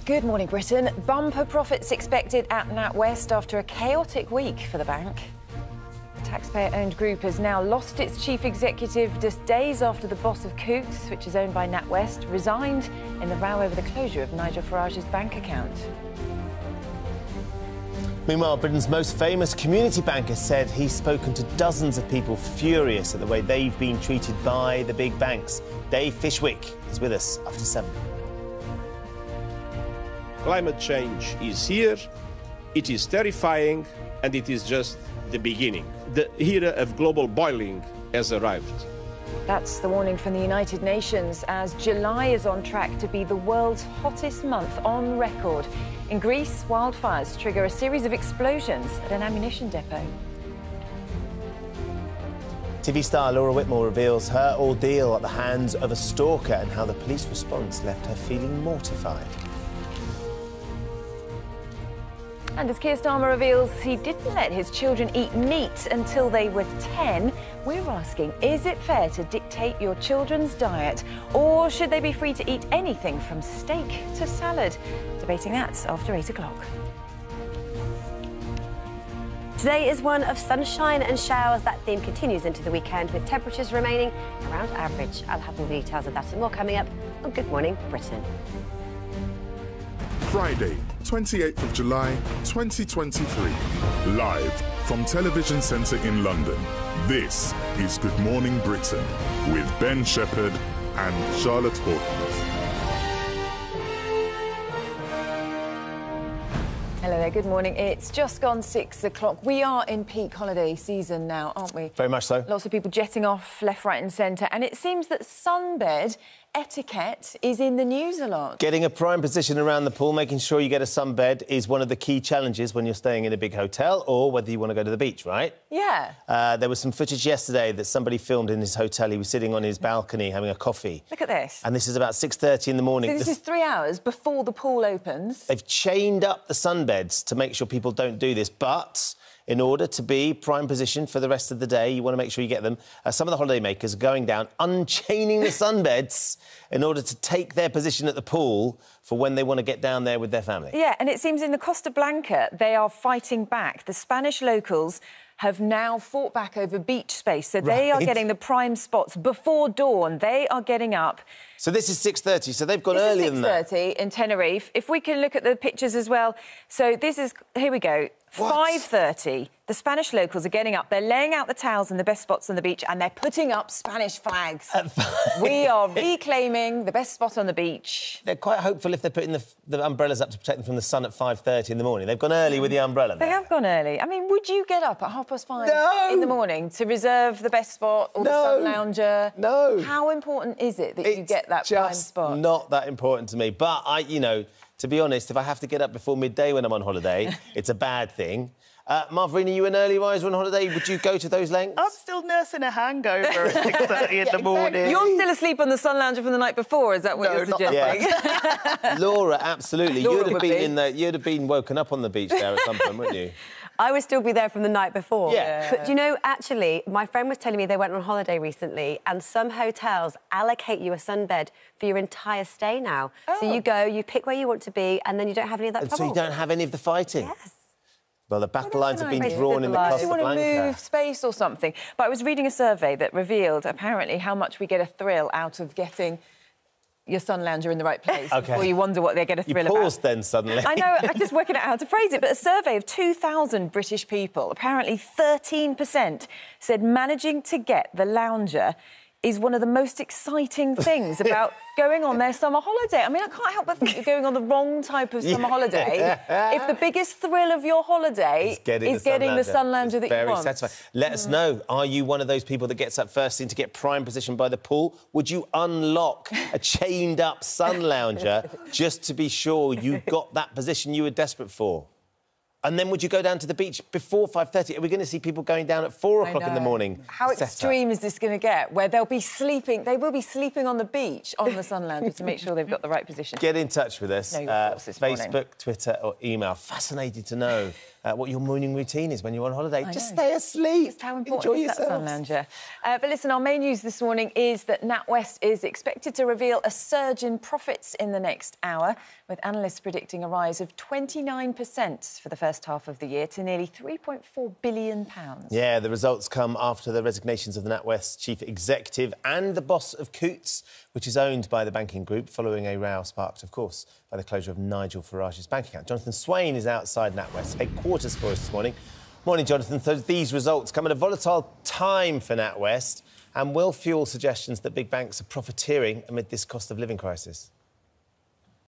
Good morning, Britain. Bumper profits expected at NatWest after a chaotic week for the bank. The taxpayer-owned group has now lost its chief executive just days after the boss of Coutts, which is owned by NatWest, resigned in the row over the closure of Nigel Farage's bank account. Meanwhile, Britain's most famous community banker said he's spoken to dozens of people furious at the way they've been treated by the big banks. Dave Fishwick is with us after 7. Climate change is here, it is terrifying, and it is just the beginning. The era of global boiling has arrived. That's the warning from the United Nations as July is on track to be the world's hottest month on record. In Greece, wildfires trigger a series of explosions at an ammunition depot. TV star Laura Whitmore reveals her ordeal at the hands of a stalker and how the police response left her feeling mortified. And as Keir Starmer reveals he didn't let his children eat meat until they were 10, we're asking, is it fair to dictate your children's diet? Or should they be free to eat anything from steak to salad? Debating that after 8 o'clock. Today is one of sunshine and showers. That theme continues into the weekend with temperatures remaining around average. I'll have all the details of that and more coming up on Good Morning Britain. Friday, 28th of July, 2023. Live from Television Centre in London, this is Good Morning Britain with Ben Shephard and Charlotte Hawkins. Hello there, good morning. It's just gone 6 o'clock. We are in peak holiday season now, aren't we? Very much so. Lots of people jetting off left, right and centre. And it seems that sunbed etiquette is in the news a lot. Getting a prime position around the pool, making sure you get a sunbed is one of the key challenges when you're staying in a big hotel or whether you want to go to the beach, right? Yeah. There was some footage yesterday that somebody filmed in his hotel. He was sitting on his balcony having a coffee. Look at this. And this is about 6:30 in the morning. So this is 3 hours before the pool opens. They've chained up the sunbeds to make sure people don't do this, but in order to be prime position for the rest of the day, you want to make sure you get them. Some of the holidaymakers are going down, unchaining the sunbeds in order to take their position at the pool for when they want to get down there with their family. Yeah, and it seems in the Costa Blanca, they are fighting back. The Spanish locals have now fought back over beach space, so they are getting the prime spots before dawn. They are getting up. So this is 6:30, so they've gone earlier than that. 6:30 in Tenerife. If we can look at the pictures as well. So this is, here we go, 5:30. The Spanish locals are getting up. They're laying out the towels in the best spots on the beach and they're putting up Spanish flags. We are reclaiming the best spot on the beach. They're quite hopeful if they're putting the umbrellas up to protect them from the sun at 5:30 in the morning. They've gone early with the umbrella. They have gone early. I mean, would you get up at 5:30 in the morning to reserve the best spot or the sun lounger? No. How important is it that you get that prime spot? It's not that important to me. But, to be honest, if I have to get up before midday when I'm on holiday, it's a bad thing. Marverine, are you an early riser on holiday? Would you go to those lengths? I'm still nursing a hangover at 6:30 in the morning. You're still asleep on the sun lounger from the night before, is that what you're suggesting? Yeah. Laura, absolutely. Laura you'd have been woken up on the beach there at some point, wouldn't you? I would still be there from the night before. Yeah. But, actually, my friend was telling me they went on holiday recently and some hotels allocate you a sunbed for your entire stay now. Oh. So you go, you pick where you want to be, and then you don't have any of that trouble. So you don't have any of the fighting? Yes. Well, the battle lines have been nice drawn in the Costa You want Blanca. to move space or something. But I was reading a survey that revealed, apparently, how much we get a thrill out of getting your sun lounger in the right place before you wonder what they get a thrill about. You paused then, suddenly. I know, I'm just working out how to phrase it, but a survey of 2,000 British people, apparently 13% said managing to get the lounger is one of the most exciting things about going on their summer holiday. I mean, I can't help but think you're going on the wrong type of summer holiday if the biggest thrill of your holiday is getting the sun lounger that you want. Very satisfying. Let us know, are you one of those people that gets up first thing to get prime position by the pool? Would you unlock a chained-up sun lounger just to be sure you got that position you were desperate for? And then would you go down to the beach before 5:30? Are we going to see people going down at 4 o'clock in the morning? How extreme is this going to get? Where they'll be sleeping, they will be sleeping on the beach on the sun lounger to make sure they've got the right position. Get in touch with us. Know your thoughts this morning. Facebook, Twitter or email. Fascinated to know what your morning routine is when you're on holiday. Just stay asleep. Just how important is that sun lounger? But listen, our main news this morning is that NatWest is expected to reveal a surge in profits in the next hour, with analysts predicting a rise of 29% for the first half of the year to nearly £3.4 billion. Yeah, the results come after the resignations of the NatWest chief executive and the boss of Coutts, which is owned by the banking group, following a row sparked, of course, by the closure of Nigel Farage's bank account. Jonathan Swain is outside NatWest headquarters for us this morning. Morning, Jonathan. So these results come at a volatile time for NatWest and will fuel suggestions that big banks are profiteering amid this cost of living crisis.